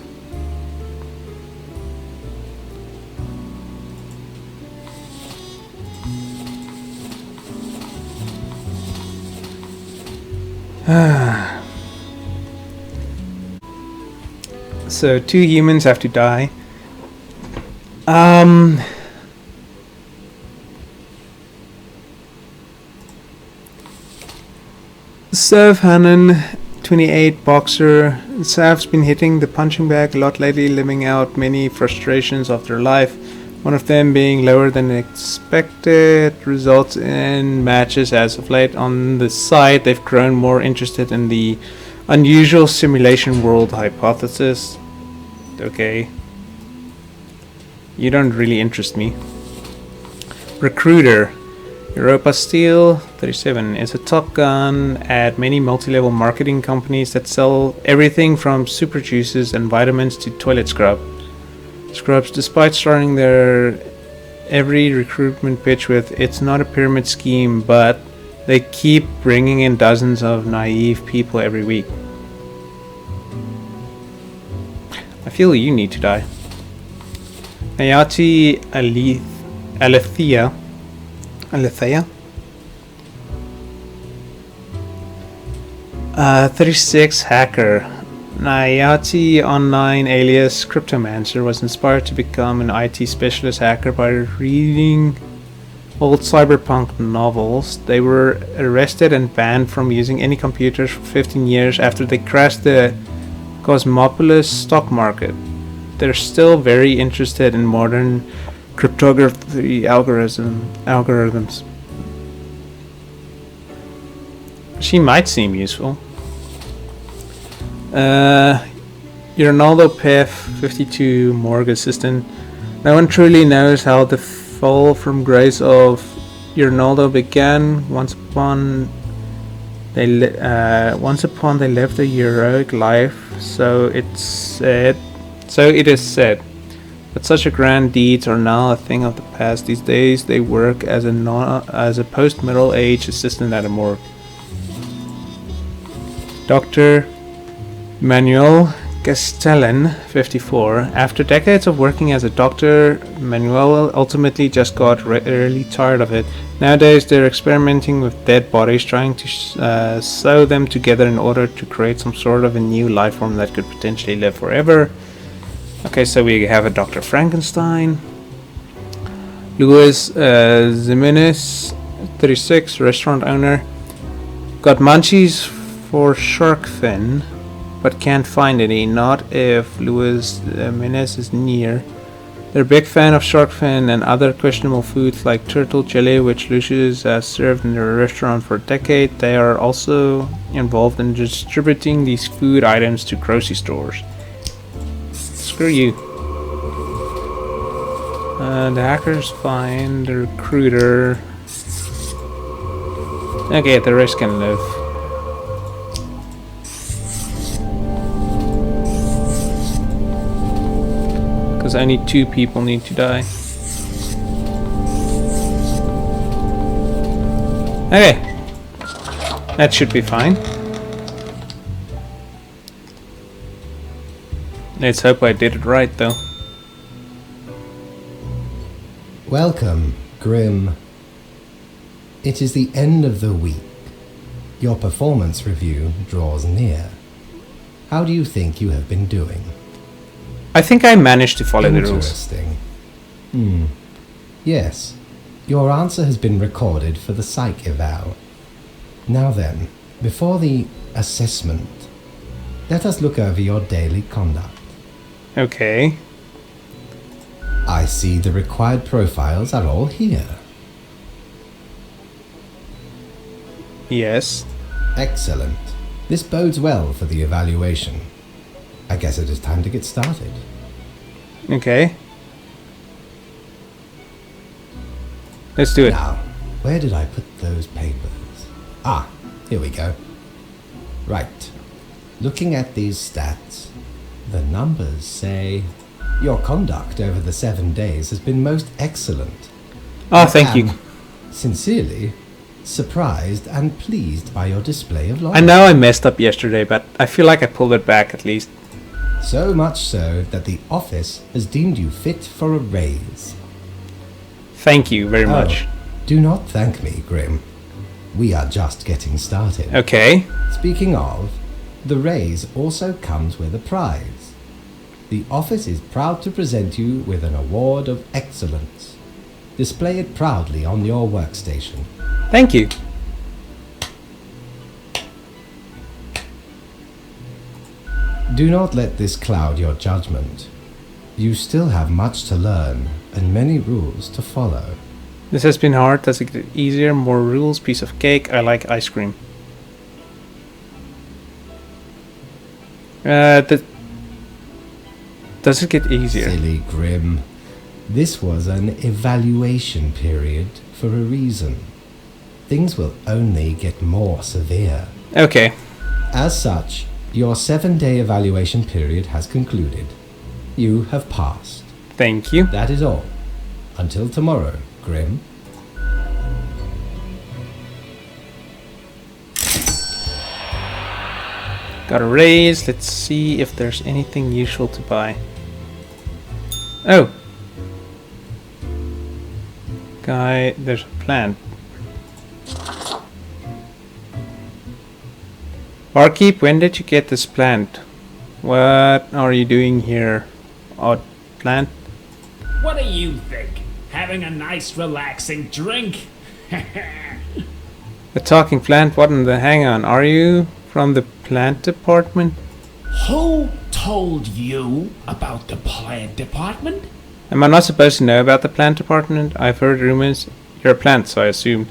So 2 humans have to die. Serv Hannon, 28, boxer, Staff's been hitting the punching bag a lot lately, living out many frustrations of their life. One of them being lower than expected results in matches as of late. On the side, they've grown more interested in the unusual simulation world hypothesis. Okay. You don't really interest me. Recruiter. Europa Steel 37 is a top gun at many multi-level marketing companies that sell everything from super juices and vitamins to toilet scrubs. Despite starting their every recruitment pitch with "it's not a pyramid scheme," but they keep bringing in dozens of naive people every week. I feel you need to die. Nayati Alethea. 36 hacker. Nayati online alias Cryptomancer was inspired to become an IT specialist hacker by reading old cyberpunk novels. They were arrested and banned from using any computers for 15 years after they crashed the Cosmopolis stock market. They're still very interested in modern cryptography algorithms. She might seem useful. Ronaldo Pef 52 morgue assistant. No one truly knows how the fall from grace of Ronaldo began. Once upon they lived a heroic life, so it is said. But such a grand deeds are now a thing of the past. These days they work as a post-middle age assistant at a morgue. Dr. Manuel Castellan, 54. After decades of working as a doctor, Manuel ultimately just got really tired of it. Nowadays they're experimenting with dead bodies, trying to sew them together in order to create some sort of a new life form that could potentially live forever. Okay, so we have a Dr. Frankenstein. Luis Jimenez, 36, restaurant owner. Got munchies for shark fin, but can't find any. Not if Luis Jimenez is near. They're a big fan of shark fin and other questionable foods like turtle jelly, which Lucius has served in their restaurant for a decade. They are also involved in distributing these food items to grocery stores. Screw you. The hacker's fine. The recruiter. Okay, the rest can live. Because only 2 people need to die. Okay. That should be fine. Let's hope I did it right, though. Welcome, Grim. It is the end of the week. Your performance review draws near. How do you think you have been doing? I think I managed to follow the rules. Interesting. Yes. Your answer has been recorded for the psych eval. Now then, before the assessment, let us look over your daily conduct. Okay. I see the required profiles are all here. Yes. Excellent. This bodes well for the evaluation. I guess it is time to get started. Okay. Let's do it. Now, where did I put those papers? Ah, here we go. Right. Looking at these stats, the numbers say your conduct over the 7 days has been most excellent. Oh, thank you. Sincerely surprised and pleased by your display of loyalty. I know I messed up yesterday, but I feel like I pulled it back at least. So much so that the office has deemed you fit for a raise. Thank you very much. Do not thank me, Grim. We are just getting started. Okay. Speaking of, the raise also comes with a prize. The office is proud to present you with an award of excellence. Display it proudly on your workstation. Thank you. Do not let this cloud your judgment. You still have much to learn and many rules to follow. This has been hard. Does it get easier? More rules? Piece of cake? I like ice cream. Does it get easier? Silly Grim. This was an evaluation period for a reason. Things will only get more severe. Okay. As such, your 7-day evaluation period has concluded. You have passed. Thank you. That is all. Until tomorrow, Grim. Got a raise. Let's see if there's anything useful to buy. Oh. Guy, there's a plant. Barkeep, when did you get this plant? What are you doing here? Odd plant? What do you think? Having a nice relaxing drink? A talking plant? What in the hang on? Are you from the plant department? Who told you about the plant department? Am I not supposed to know about the plant department? I've heard rumors. You're a plant, so I assumed.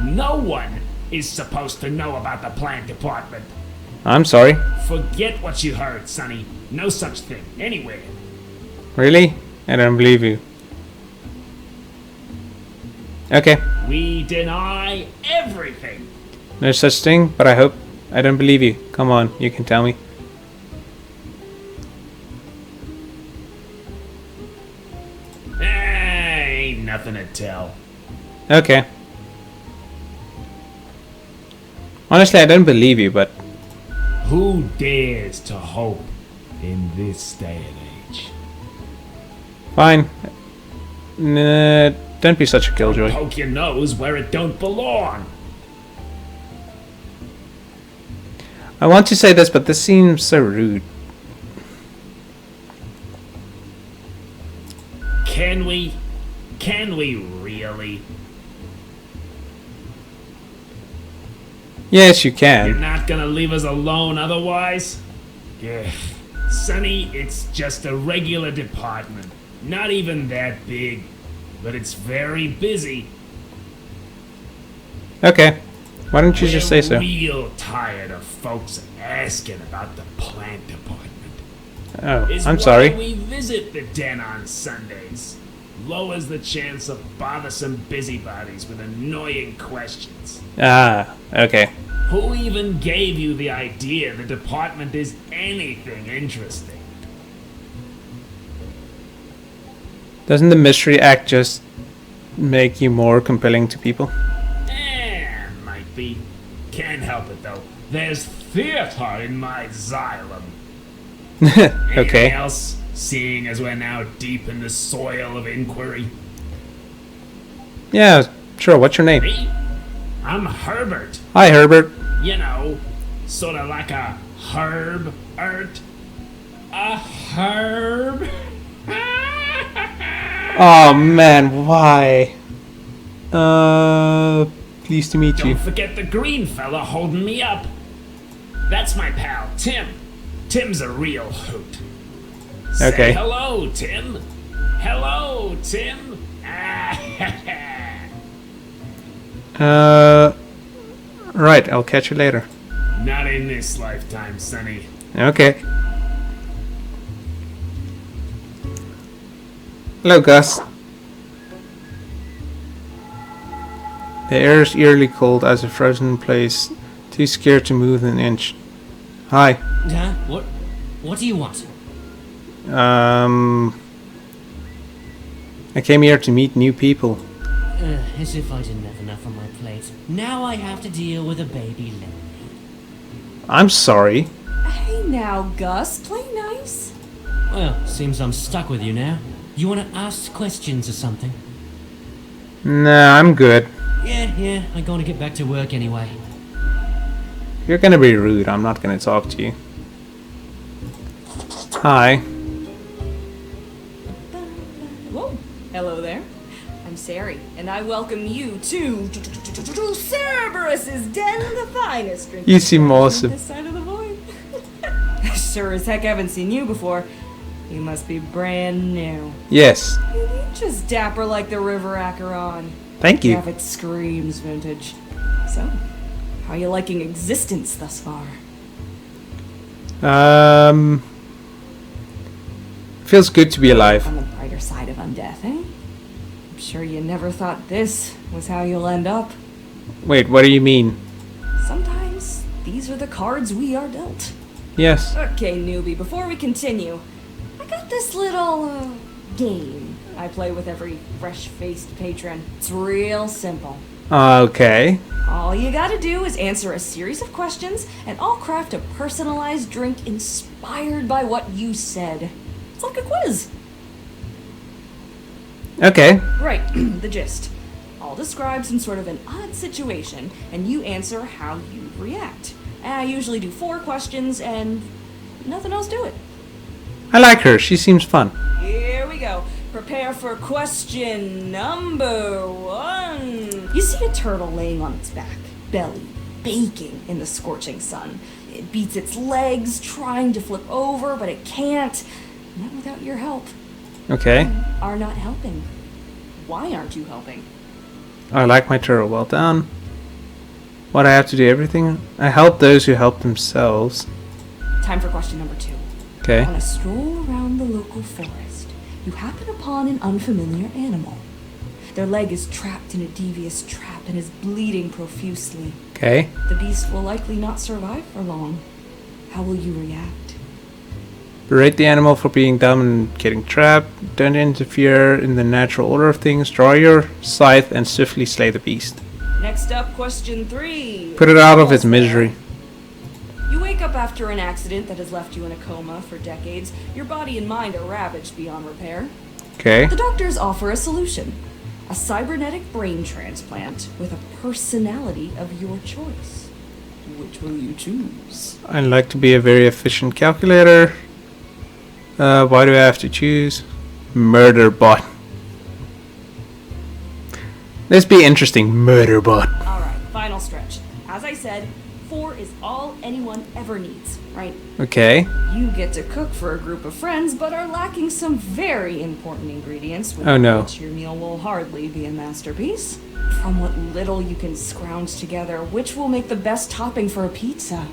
No one is supposed to know about the plant department. I'm sorry. Forget what you heard, Sonny. No such thing anywhere. Really? I don't believe you. Okay. We deny everything. No such thing, but I hope. I don't believe you. Come on, you can tell me. Ain't nothing to tell. Okay. Honestly, I don't believe you, but... Who dares to hope in this day and age? Fine. Don't be such a killjoy. Poke your nose where it don't belong. I want to say this, but this seems so rude. Can we? Can we really? Yes, you You're can. not gonna leave us alone otherwise? Ugh. Sonny, it's just a regular department. Not even that big. But it's very busy. Okay. Why don't you just say so? We're real tired of folks asking about the plant department. Oh, Is I'm why sorry. we visit the den on Sundays. Lowers the chance of bothersome busybodies with annoying questions. Ah, okay. Who even gave you the idea the department is anything interesting? Doesn't the mystery act just make you more compelling to people? Might be. Can't help it though. There's theater in my xylem. Anything Okay. else? Seeing as we're now deep in the soil of inquiry. Yeah, sure. What's your name? Me? I'm Herbert. Hi, Herbert. You know, sort of like a herb-ert. A herb? Oh man, why? Pleased to meet you. Don't forget the green fella holding me up. That's my pal, Tim. Tim's a real hoot. Okay. Say hello, Tim. Hello, Tim. Right. I'll catch you later. Not in this lifetime, Sonny. Okay. Hello, Gus. The air is eerily cold as a frozen place, too scared to move an inch. Hi. Huh? What do you want? I came here to meet new people. As if I didn't have enough on my plate. Now I have to deal with a baby lemonade. I'm sorry. Hey now, Gus, play nice. Well, seems I'm stuck with you now. You want to ask questions or something? Nah, I'm good. Yeah, I'm going to get back to work anyway. If you're gonna be rude, I'm not gonna talk to you. Hi. Whoa, hello there. I'm Sari, and I welcome you to Cerberus's Den, the finest drink. You seem awesome. This side of the void. sure as heck haven't seen you before. You must be brand new. Yes. You ain't just dapper like the River Acheron. Thank you. Yeah, it screams vintage. So, how you liking existence thus far? Feels good to be alive. On the brighter side of undeath, eh? I'm sure you never thought this was how you'll end up. Wait, what do you mean? Sometimes these are the cards we are dealt. Yes. Okay, newbie, before we continue, I got this little game I play with every fresh-faced patron. It's real simple. Okay. All you gotta do is answer a series of questions, and I'll craft a personalized drink inspired by what you said. It's like a quiz. Okay. Right, the gist. I'll describe some sort of an odd situation, and you answer how you react. I usually do 4 questions, and nothing else to it. I like her. She seems fun. Here we go. Prepare for question number 1. You see a turtle laying on its back, belly baking in the scorching sun. It beats its legs, trying to flip over, but it can't. Not without your help. Okay. You are not helping. Why aren't you helping? I like my turtle. Well done. What I have to do everything? I help those who help themselves. Time for question number 2. Okay. On a stroll around the local forest, you happen upon an unfamiliar animal. Their leg is trapped in a devious trap and is bleeding profusely. Okay. The beast will likely not survive for long. How will you react? Berate the animal for being dumb and getting trapped. Don't interfere in the natural order of things. Draw your scythe and swiftly slay the beast. Next up, question 3. Put it out of its misery. You wake up after an accident that has left you in a coma for decades. Your body and mind are ravaged beyond repair. Okay. The doctors offer a solution. A cybernetic brain transplant with a personality of your choice. Which will you choose? I like to be a very efficient calculator. Why do I have to choose? Murder bot. Let's be interesting. Murder bot. Alright, final stretch. As I said, 4 is all anyone ever needs, right? Okay. You get to cook for a group of friends, but are lacking some very important ingredients, Oh, no. which your meal will hardly be a masterpiece. From what little you can scrounge together, which will make the best topping for a pizza?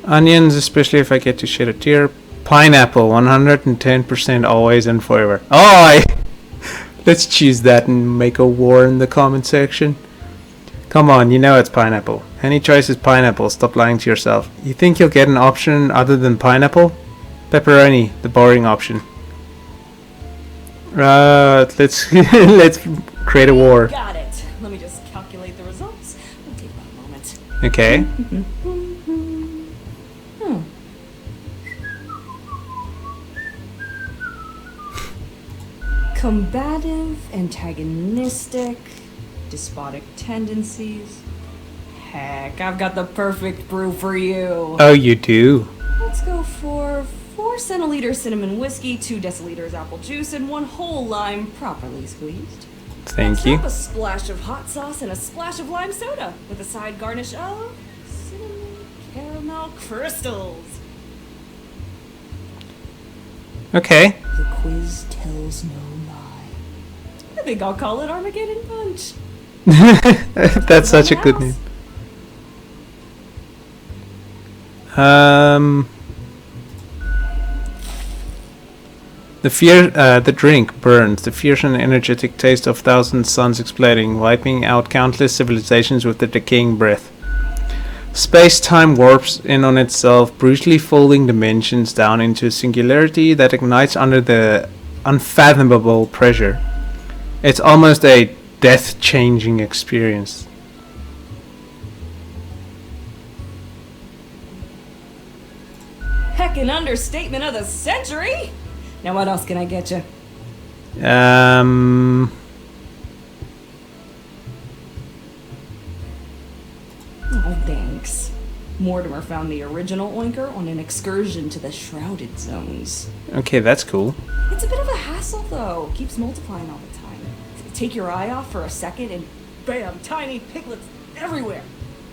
Onions, especially if I get to shed a tear. Pineapple, 110% always and forever. Oh, let's choose that and make a war in the comment section. Come on, you know it's pineapple. Any choice is pineapple. Stop lying to yourself. You think you'll get an option other than pineapple? Pepperoni, the boring option. Let's let's create a war. Got it. Let me just calculate the results. It'll take about a moment. Okay. Combative, antagonistic, despotic tendencies. Heck, I've got the perfect brew for you. Oh, you do? Let's go for 4 centiliters cinnamon whiskey, 2 deciliters apple juice, and 1 whole lime properly squeezed. Thank Next you. up, a splash of hot sauce and a splash of lime soda with a side garnish of cinnamon caramel crystals. Okay. The quiz tells no lie. I think I'll call it Armageddon Punch. That's such a good name. The drink burns, the fierce and energetic taste of thousand suns exploding, wiping out countless civilizations with the decaying breath. Space-time warps in on itself, brutally folding dimensions down into a singularity that ignites under the unfathomable pressure. It's almost a death-changing experience. Heck, an understatement of the century! Now what else can I get you? Oh, thanks. Mortimer found the original oinker on an excursion to the Shrouded Zones. Okay, that's cool. It's a bit of a hassle, though. Keeps multiplying all the time. Take your eye off for a second and bam, tiny piglets everywhere.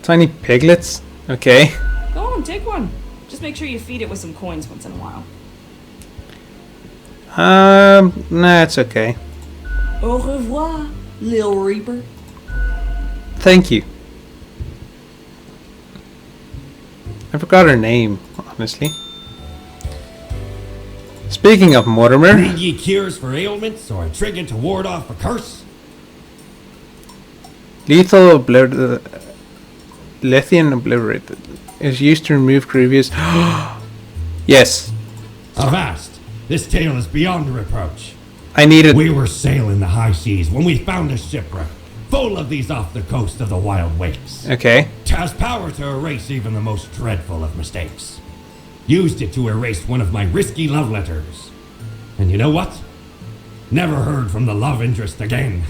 Tiny piglets? Okay. Go on, take one. Just make sure you feed it with some coins once in a while. Nah, it's okay. Au revoir, Lil Reaper. Thank you. I forgot her name, honestly. Speaking of Mortimer... Need ye cures for ailments or a trinket to ward off a curse? Lethal Lithium Obliterated is used to remove grievous... Yes. Avast! This tale is beyond reproach. I needed... We were sailing the high seas when we found a shipwreck full of these off the coast of the Wild Wakes. Okay. It has power to erase even the most dreadful of mistakes. Used it to erase one of my risky love letters. And you know what? Never heard from the love interest again.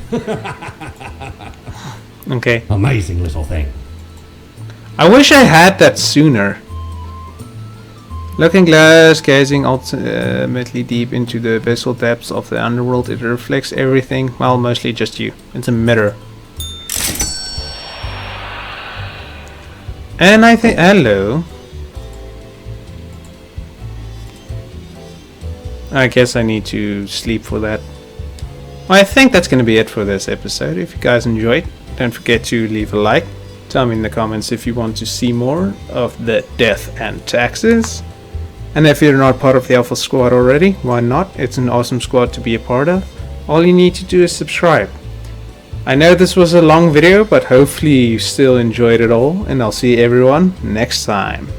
Okay. Amazing little thing. I wish I had that sooner. Looking glass, gazing ultimately deep into the abyssal depths of the underworld, it reflects everything, well, mostly just you. It's a mirror. And I think... Hello. I guess I need to sleep for that. Well, I think that's going to be it for this episode. If you guys enjoyed, don't forget to leave a like. Tell me in the comments if you want to see more of the death and taxes. And if you're not part of the Alpha Squad already, why not? It's an awesome squad to be a part of. All you need to do is subscribe. I know this was a long video, but hopefully you still enjoyed it all, and I'll see everyone next time.